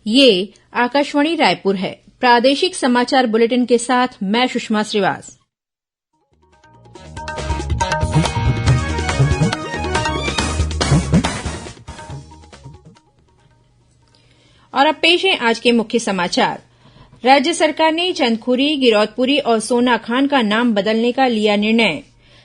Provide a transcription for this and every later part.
ये आकाशवाणी रायपुर है। प्रादेशिक समाचार बुलेटिन के साथ मैं सुषमा श्रीवास। और अब पेश है आज के मुख्य समाचार। राज्य सरकार ने चंदखुरी, गिरौदपुरी और सोनाखान का नाम बदलने का लिया निर्णय।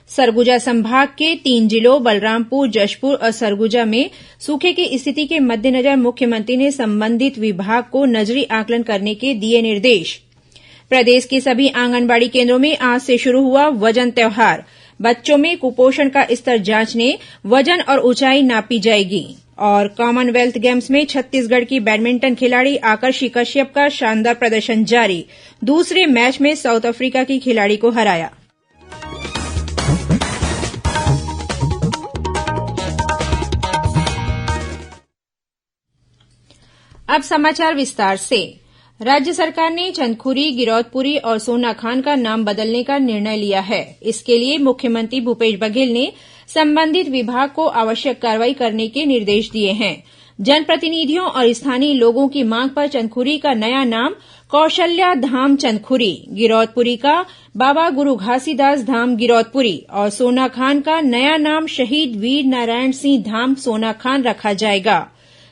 सरगुजा संभाग के 3 जिलों बलरामपुर, जशपुर और सरगुजा में सूखे की स्थिति के मद्देनजर मुख्यमंत्री ने संबंधित विभाग को नजरी आकलन करने के दिए निर्देश। प्रदेश के सभी आंगनबाड़ी केन्द्रों में आज से शुरू हुआ वजन त्यौहार। बच्चों में कुपोषण का स्तर जांचने वजन और ऊंचाई नापी जाएगी। और कॉमनवेल्थ गेम्स में छत्तीसगढ़ की बैडमिंटन खिलाड़ी आकर्षि कश्यप का शानदार प्रदर्शन जारी। दूसरे मैच में साउथ अफ्रीका की खिलाड़ी को हराया। अब समाचार विस्तार से। राज्य सरकार ने चंदखुरी, गिरौदपुरी और सोनाखान का नाम बदलने का निर्णय लिया है। इसके लिए मुख्यमंत्री भूपेश बघेल ने संबंधित विभाग को आवश्यक कार्रवाई करने के निर्देश दिए हैं। जनप्रतिनिधियों और स्थानीय लोगों की मांग पर चंदखुरी का नया नाम कौशल्या धाम चंदखुरी, गिरौदपुरी का बाबा गुरु घासीदास धाम गिरौदपुरी और सोनाखान का नया नाम शहीद वीर नारायण सिंह धाम सोनाखान रखा जाएगा।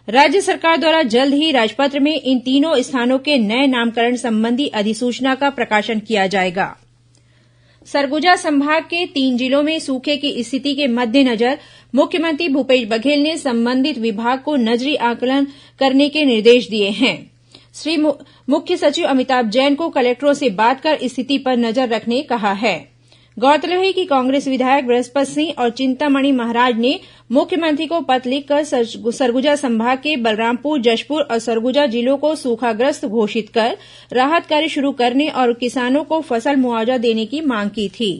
राज्य सरकार द्वारा जल्द ही राजपत्र में इन तीनों स्थानों के नए नामकरण संबंधी अधिसूचना का प्रकाशन किया जाएगा। सरगुजा संभाग के 3 जिलों में सूखे की स्थिति के मद्देनजर मुख्यमंत्री भूपेश बघेल ने संबंधित विभाग को नजरी आकलन करने के निर्देश दिए हैं। श्री मुख्य सचिव अमिताभ जैन को कलेक्टरों से बात कर स्थिति पर नजर रखने कहा है। गौरतलब है कि कांग्रेस विधायक बृहस्पत सिंह और चिंतामणि महाराज ने मुख्यमंत्री को पत्र लिखकर सरगुजा संभाग के बलरामपुर, जशपुर और सरगुजा जिलों को सूखाग्रस्त घोषित कर राहत कार्य शुरू करने और किसानों को फसल मुआवजा देने की मांग की थी।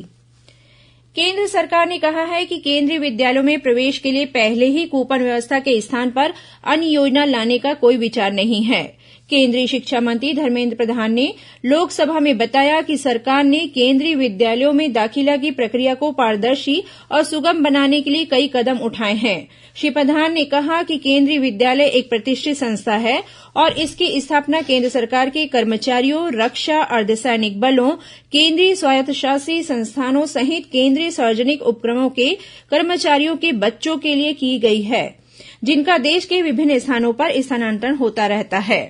केंद्र सरकार ने कहा है कि केंद्रीय विद्यालयों में प्रवेश के लिए पहले ही कूपन व्यवस्था के स्थान पर अन्य योजना लाने का कोई विचार नहीं है। केंद्रीय शिक्षा मंत्री धर्मेंद्र प्रधान ने लोकसभा में बताया कि सरकार ने केंद्रीय विद्यालयों में दाखिला की प्रक्रिया को पारदर्शी और सुगम बनाने के लिए कई कदम उठाए हैं। श्री प्रधान ने कहा कि केंद्रीय विद्यालय एक प्रतिष्ठित संस्था है और इसकी स्थापना केंद्र सरकार के कर्मचारियों, रक्षा, अर्धसैनिक बलों, केंद्रीय स्वायत्तशासी संस्थानों सहित केंद्रीय सार्वजनिक उपक्रमों के कर्मचारियों के बच्चों के लिए की गई है, जिनका देश के विभिन्न स्थानों पर स्थानांतरण होता रहता है।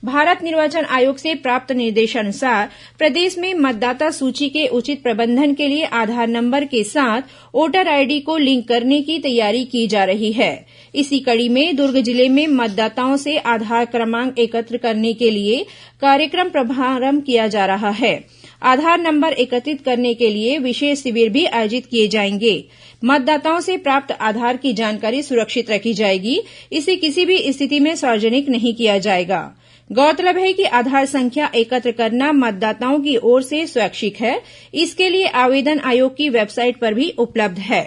भारत निर्वाचन आयोग से प्राप्त निर्देशानुसार प्रदेश में मतदाता सूची के उचित प्रबंधन के लिए आधार नंबर के साथ वोटर आईडी को लिंक करने की तैयारी की जा रही है। इसी कड़ी में दुर्ग जिले में मतदाताओं से आधार क्रमांक एकत्र करने के लिए कार्यक्रम प्रारंभ किया जा रहा है। आधार नंबर एकत्रित करने के लिए विशेष शिविर भी आयोजित किए जाएंगे। मतदाताओं से प्राप्त आधार की जानकारी सुरक्षित रखी जाएगी। इसे किसी भी स्थिति में सार्वजनिक नहीं किया जाएगा। गौरतलब है कि आधार संख्या एकत्र करना मतदाताओं की ओर से स्वैच्छिक है। इसके लिए आवेदन आयोग की वेबसाइट पर भी उपलब्ध है।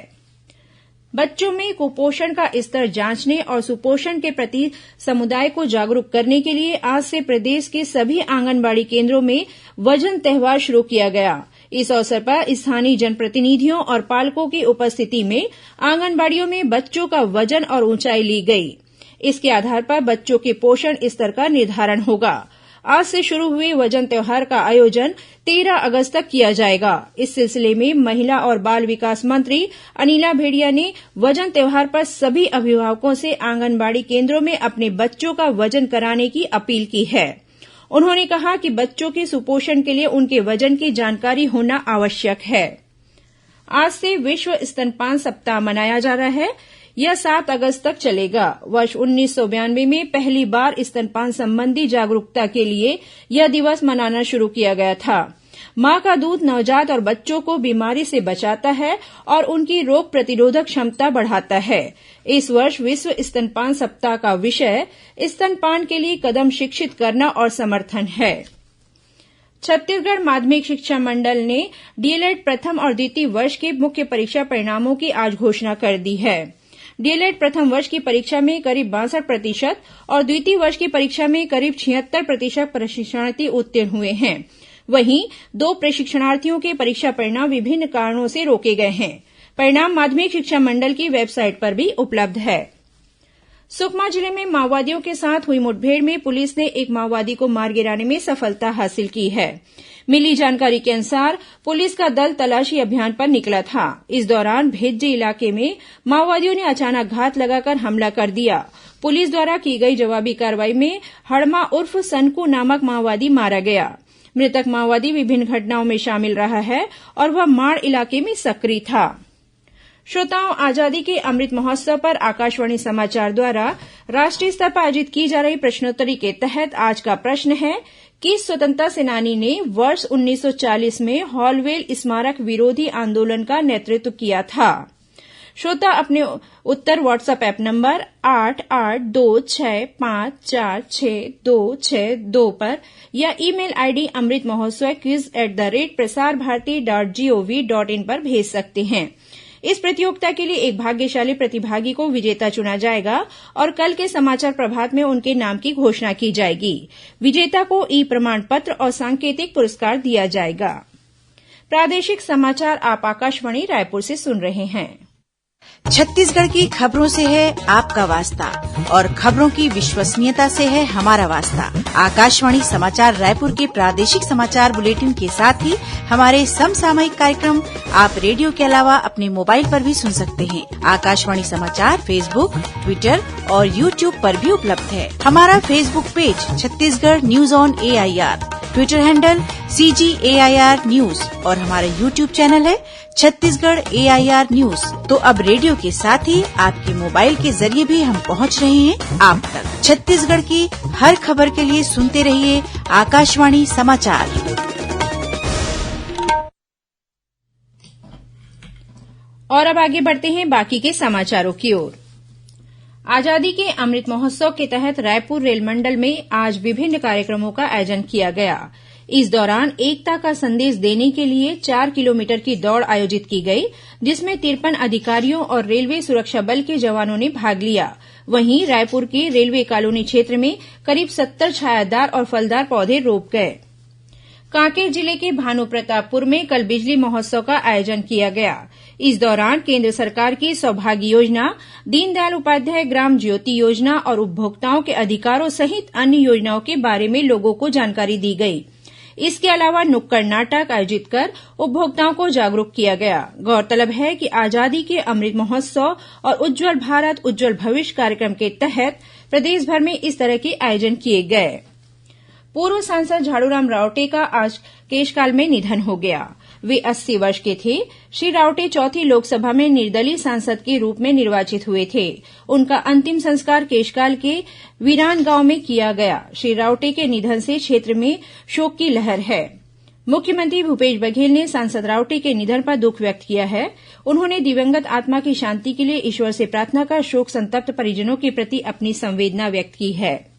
बच्चों में कुपोषण का स्तर जांचने और सुपोषण के प्रति समुदाय को जागरूक करने के लिए आज से प्रदेश के सभी आंगनबाड़ी केन्द्रों में वजन त्यौहार शुरू किया गया। इस अवसर पर स्थानीय जनप्रतिनिधियों और पालकों की उपस्थिति में आंगनबाड़ियों में बच्चों का वजन और ऊंचाई ली गई। इसके आधार पर बच्चों के पोषण स्तर का निर्धारण होगा। आज से शुरू हुए वजन त्यौहार का आयोजन 13 अगस्त तक किया जाएगा। इस सिलसिले में महिला और बाल विकास मंत्री अनिला भेड़िया ने वजन त्यौहार पर सभी अभिभावकों से आंगनबाड़ी केन्द्रों में अपने बच्चों का वजन कराने की अपील की है। उन्होंने कहा कि बच्चों के सुपोषण के लिए उनके वजन की जानकारी होना आवश्यक है। आज से विश्व स्तनपान सप्ताह मनाया जा रहा है। यह 7 अगस्त तक चलेगा। वर्ष 1992 में पहली बार स्तनपान संबंधी जागरूकता के लिए यह दिवस मनाना शुरू किया गया था। मां का दूध नवजात और बच्चों को बीमारी से बचाता है और उनकी रोग प्रतिरोधक क्षमता बढ़ाता है। इस वर्ष विश्व स्तनपान सप्ताह का विषय स्तनपान के लिए कदम शिक्षित करना और समर्थन है। छत्तीसगढ़ माध्यमिक शिक्षा मंडल ने डीएलएड प्रथम और द्वितीय वर्ष के मुख्य परीक्षा परिणामों की आज घोषणा कर दी है। डीएलएड प्रथम वर्ष की परीक्षा में करीब 62% और द्वितीय वर्ष की परीक्षा में करीब 76% प्रशिक्षणार्थी उत्तीर्ण हुए हैं। वहीं 2 प्रशिक्षणार्थियों के परीक्षा परिणाम विभिन्न कारणों से रोके गए हैं। परिणाम माध्यमिक शिक्षा मंडल की वेबसाइट पर भी उपलब्ध है। सुकमा जिले में माओवादियों के साथ हुई मुठभेड़ में पुलिस ने एक माओवादी को मार गिराने में सफलता हासिल की है। मिली जानकारी के अनुसार पुलिस का दल तलाशी अभियान पर निकला था। इस दौरान भेज्जी इलाके में माओवादियों ने अचानक घात लगाकर हमला कर दिया। पुलिस द्वारा की गई जवाबी कार्रवाई में हड़मा उर्फ सनकू नामक माओवादी मारा गया। मृतक माओवादी विभिन्न घटनाओं में शामिल रहा है और वह माड़ इलाके में सक्रिय था। श्रोताओं, आजादी के अमृत महोत्सव पर आकाशवाणी समाचार द्वारा राष्ट्रीय स्तर पर आयोजित की जा रही प्रश्नोत्तरी के तहत आज का प्रश्न है, किस स्वतंत्रता सेनानी ने वर्ष 1940 में हॉलवेल स्मारक विरोधी आंदोलन का नेतृत्व किया था? श्रोता अपने उत्तर व्हाट्सएप ऐप नंबर 8826546262 पर या ईमेल आईडी amritmahotsav@प्रसारभारती.gov.in पर भेज सकते हैं। इस प्रतियोगिता के लिए एक भाग्यशाली प्रतिभागी को विजेता चुना जाएगा और कल के समाचार प्रभात में उनके नाम की घोषणा की जाएगी। विजेता को ई प्रमाण पत्र और सांकेतिक पुरस्कार दिया जाएगा। प्रादेशिक समाचार आप आकाशवाणी रायपुर से सुन रहे हैं। छत्तीसगढ़ की खबरों से है आपका वास्ता और खबरों की विश्वसनीयता से है हमारा वास्ता। आकाशवाणी समाचार रायपुर के प्रादेशिक समाचार बुलेटिन के साथ ही हमारे समसामयिक कार्यक्रम आप रेडियो के अलावा अपने मोबाइल पर भी सुन सकते हैं। आकाशवाणी समाचार फेसबुक, ट्विटर और यूट्यूब पर भी उपलब्ध है। हमारा Facebook page Chhattisgarh news on AIR, Twitter handle CGAIR news और हमारा यूट्यूब चैनल है छत्तीसगढ़ AIR न्यूज। तो अब रेडियो के साथ ही आपके मोबाइल के जरिए भी हम पहुंच रहे हैं आप तक। छत्तीसगढ़ की हर खबर के लिए सुनते रहिए आकाशवाणी समाचार। और अब आगे बढ़ते हैं बाकी के समाचारों की ओर। आजादी के अमृत महोत्सव के तहत रायपुर रेल मंडल में आज विभिन्न कार्यक्रमों का आयोजन किया गया। इस दौरान एकता का संदेश देने के लिए 4 किलोमीटर की दौड़ आयोजित की गई, जिसमें 53 अधिकारियों और रेलवे सुरक्षा बल के जवानों ने भाग लिया। वहीं रायपुर के रेलवे कॉलोनी क्षेत्र में करीब 70 छायादार और फलदार पौधे रोप गए। कांकेर जिले के भानुप्रतापपुर में कल बिजली महोत्सव का आयोजन किया गया। इस दौरान केंद्र सरकार की सौभाग्य योजना, दीनदयाल उपाध्याय ग्राम ज्योति योजना और उपभोक्ताओं के अधिकारों सहित अन्य योजनाओं के बारे में लोगों को जानकारी दी गई। इसके अलावा नुक्कड़ नाटक आयोजित कर उपभोक्ताओं को जागरूक किया गया। गौरतलब है कि आजादी के अमृत महोत्सव और उज्जवल भारत उज्जवल भविष्य कार्यक्रम के तहत प्रदेश भर में इस तरह के आयोजन किए गए। पूर्व सांसद झाड़ूराम रावटे का आज केशकाल में निधन हो गया। वे 80 वर्ष के थे। श्री रावटे चौथी लोकसभा में निर्दलीय सांसद के रूप में निर्वाचित हुए थे। उनका अंतिम संस्कार केशकाल के वीरान गांव में किया गया। श्री रावटे के निधन से क्षेत्र में शोक की लहर है। मुख्यमंत्री भूपेश बघेल ने सांसद रावटे के निधन पर दुख व्यक्त किया है। उन्होंने दिवंगत आत्मा की शांति के लिए ईश्वर से प्रार्थना कर शोक संतप्त परिजनों के प्रति अपनी संवेदना व्यक्त की है।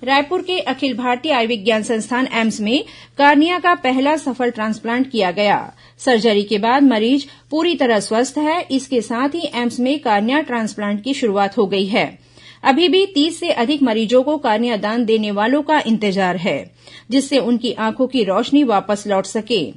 रायपुर के अखिल भारतीय आयुर्विज्ञान संस्थान एम्स में कार्निया का पहला सफल ट्रांसप्लांट किया गया। सर्जरी के बाद मरीज पूरी तरह स्वस्थ है। इसके साथ ही एम्स में कार्निया ट्रांसप्लांट की शुरुआत हो गई है। अभी भी 30 से अधिक मरीजों को कार्निया दान देने वालों का इंतजार है, जिससे उनकी आंखों की रोशनी वापस लौट सके।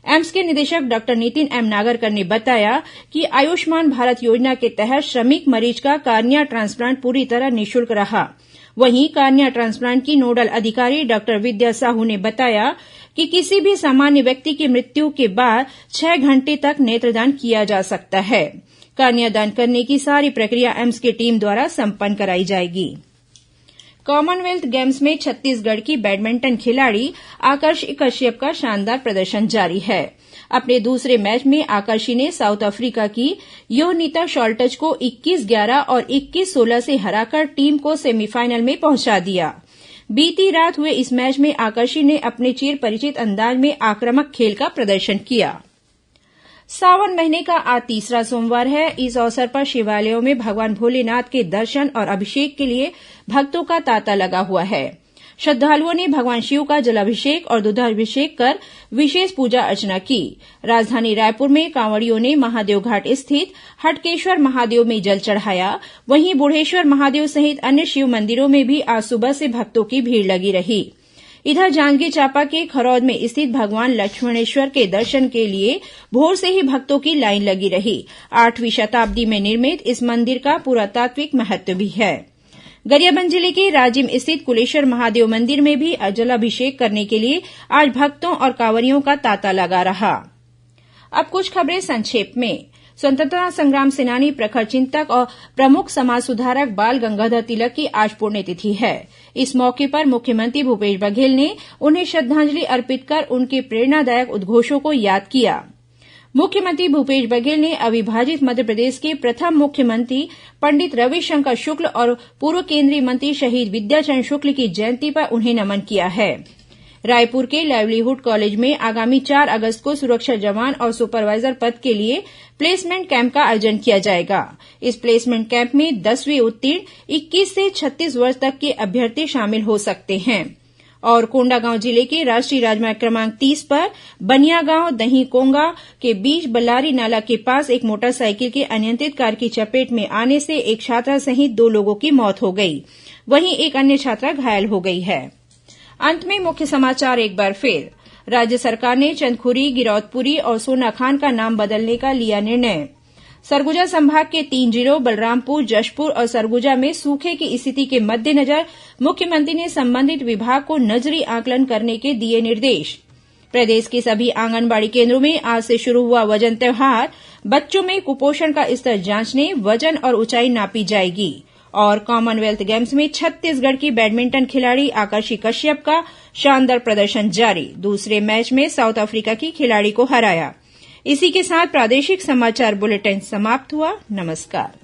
एम्स के निदेशक डॉक्टर नितिन एम नागरकर ने बताया कि आयुष्मान भारत योजना के तहत श्रमिक मरीज का कार्निया ट्रांसप्लांट पूरी तरह निःशुल्क रहा। वहीं कार्निया ट्रांसप्लांट की नोडल अधिकारी डॉक्टर विद्या साहू ने बताया कि किसी भी सामान्य व्यक्ति की मृत्यु के बाद 6 घंटे तक नेत्रदान किया जा सकता है। कार्निया दान करने की सारी प्रक्रिया एम्स की टीम द्वारा संपन्न कराई जाएगी। कॉमनवेल्थ गेम्स में छत्तीसगढ़ की बैडमिंटन खिलाड़ी आकर्षि कश्यप का शानदार प्रदर्शन जारी है। अपने दूसरे मैच में आकर्षि ने साउथ अफ्रीका की योनिता शॉल्टज को 21-11 और 21-16 से हराकर टीम को सेमीफाइनल में पहुंचा दिया। बीती रात हुए इस मैच में आकर्षि ने अपने चिर परिचित अंदाज में आक्रामक खेल का प्रदर्शन किया। सावन महीने का आज तीसरा सोमवार है। इस अवसर पर शिवालयों में भगवान भोलेनाथ के दर्शन और अभिषेक के लिए भक्तों का तांता लगा हुआ है। श्रद्धालुओं ने भगवान शिव का जलाभिषेक और दुधाभिषेक कर विशेष पूजा अर्चना की। राजधानी रायपुर में कांवड़ियों ने महादेव घाट स्थित हटकेश्वर महादेव में जल चढ़ाया। वहीं बुढ़ेश्वर महादेव सहित अन्य शिव मंदिरों में भी आज सुबह से भक्तों की भीड़ लगी रही। इधर जांजगीर चांपा के खरौद में स्थित भगवान लक्ष्मणेश्वर के दर्शन के लिए भोर से ही भक्तों की लाइन लगी रही। 8वीं शताब्दी में निर्मित इस मंदिर का पुरातात्विक महत्व भी है। गरियाबंद जिले के राजिम स्थित कुलेश्वर महादेव मंदिर में भी जलाभिषेक करने के लिए आज भक्तों और कांवरियों का तांता लगा रहा। अब कुछ खबरें संक्षेप में। स्वतंत्रता संग्राम सेनानी, प्रखर चिंतक और प्रमुख समाज सुधारक बाल गंगाधर तिलक की आज पुण्यतिथि है। इस मौके पर मुख्यमंत्री भूपेश बघेल ने उन्हें श्रद्धांजलि अर्पित कर उनके प्रेरणादायक उद्घोषों को याद किया। मुख्यमंत्री भूपेश बघेल ने अविभाजित मध्यप्रदेश के प्रथम मुख्यमंत्री पंडित रविशंकर शुक्ल और पूर्व केंद्रीय मंत्री शहीद विद्याचरण शुक्ल की जयंती पर उन्हें नमन किया है। रायपुर के लाइवलीहुड कॉलेज में आगामी 4 अगस्त को सुरक्षा जवान और सुपरवाइजर पद के लिए प्लेसमेंट कैंप का आयोजन किया जाएगा। इस प्लेसमेंट कैंप में 10वीं उत्तीर्ण 21 से 36 वर्ष तक के अभ्यर्थी शामिल हो सकते हैं। और कोंडागांव जिले के राष्ट्रीय राजमार्ग क्रमांक 30 पर बनियागांव दहीकोंगा के बीच बल्लारी नाला के पास एक मोटरसाइकिल के अनियंत्रित कार की चपेट में आने से एक छात्रा सहित 2 लोगों की मौत हो गई। वहीं एक अन्य छात्रा घायल हो गई है। अंत में मुख्य समाचार एक बार फिर। राज्य सरकार ने चंदखुरी, गिरौदपुरी और सोनाखान का नाम बदलने का लिया निर्णय। सरगुजा संभाग के 3 जिलों बलरामपुर, जशपुर और सरगुजा में सूखे की स्थिति के मद्देनजर मुख्यमंत्री ने संबंधित विभाग को नजरी आकलन करने के दिए निर्देश। प्रदेश के सभी आंगनबाड़ी केंद्रों में आज से शुरू हुआ वजन त्यौहार। बच्चों में कुपोषण का स्तर जांचने वजन और ऊंचाई नापी जाएगी। और कॉमनवेल्थ गेम्स में छत्तीसगढ़ की बैडमिंटन खिलाड़ी आकर्षि कश्यप का शानदार प्रदर्शन जारी। दूसरे मैच में साउथ अफ्रीका की खिलाड़ी को हराया। इसी के साथ प्रादेशिक समाचार बुलेटिन समाप्त हुआ। नमस्कार।